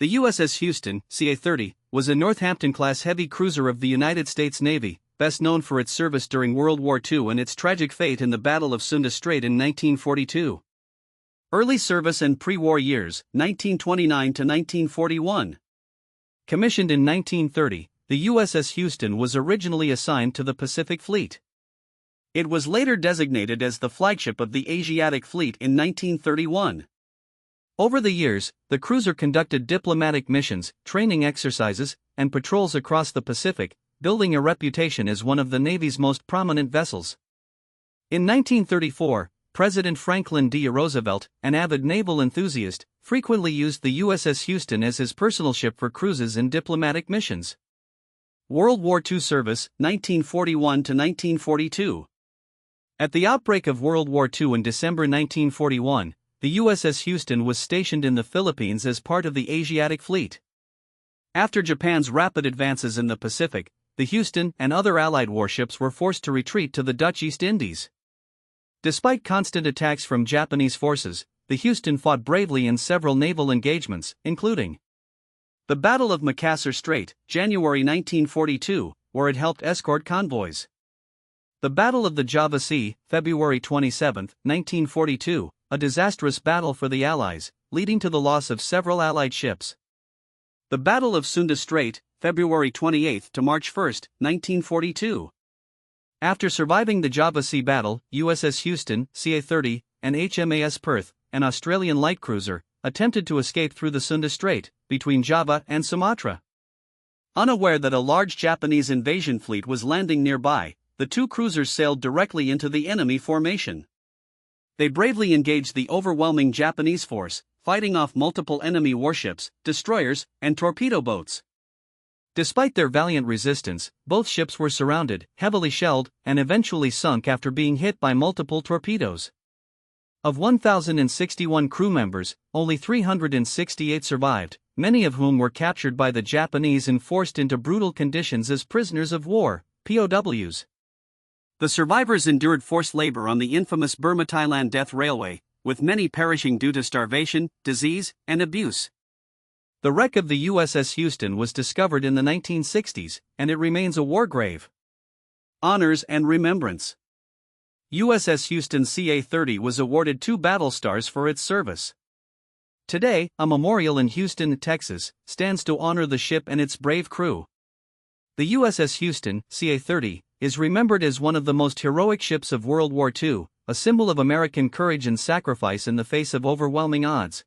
The USS Houston CA was a Northampton-class heavy cruiser of the United States Navy, best known for its service during World War II and its tragic fate in the Battle of Sunda Strait in 1942. Early service and pre-war years, 1929 to 1941. Commissioned in 1930, the USS Houston was originally assigned to the Pacific Fleet. It was later designated as the flagship of the Asiatic Fleet in 1931. Over the years, the cruiser conducted diplomatic missions, training exercises, and patrols across the Pacific, building a reputation as one of the Navy's most prominent vessels. In 1934, President Franklin D. Roosevelt, an avid naval enthusiast, frequently used the USS Houston as his personal ship for cruises and diplomatic missions. World War II service, 1941 to 1942. At the outbreak of World War II in December 1941, the USS Houston was stationed in the Philippines as part of the Asiatic Fleet. After Japan's rapid advances in the Pacific, the Houston and other Allied warships were forced to retreat to the Dutch East Indies. Despite constant attacks from Japanese forces, the Houston fought bravely in several naval engagements, including the Battle of Sunda Strait, January 1942, where it helped escort convoys. The Battle of the Java Sea, February 27, 1942, a disastrous battle for the Allies, leading to the loss of several Allied ships. The Battle of Sunda Strait, February 28 to March 1, 1942. After surviving the Java Sea battle, USS Houston CA and HMAS Perth, an Australian light cruiser, attempted to escape through the Sunda Strait, between Java and Sumatra. Unaware that a large Japanese invasion fleet was landing nearby, the two cruisers sailed directly into the enemy formation. They bravely engaged the overwhelming Japanese force, fighting off multiple enemy warships, destroyers, and torpedo boats. Despite their valiant resistance, both ships were surrounded, heavily shelled, and eventually sunk after being hit by multiple torpedoes. Of 1,061 crew members, only 368 survived, many of whom were captured by the Japanese and forced into brutal conditions as prisoners of war, POWs. The survivors endured forced labor on the infamous Burma-Thailand Death Railway, with many perishing due to starvation, disease, and abuse. The wreck of the USS Houston was discovered in the 1960s, and it remains a war grave. Honors and Remembrance. USS Houston CA was awarded 2 battle stars for its service. Today, a memorial in Houston, Texas, stands to honor the ship and its brave crew. The USS Houston CA is remembered as one of the most heroic ships of World War II, a symbol of American courage and sacrifice in the face of overwhelming odds.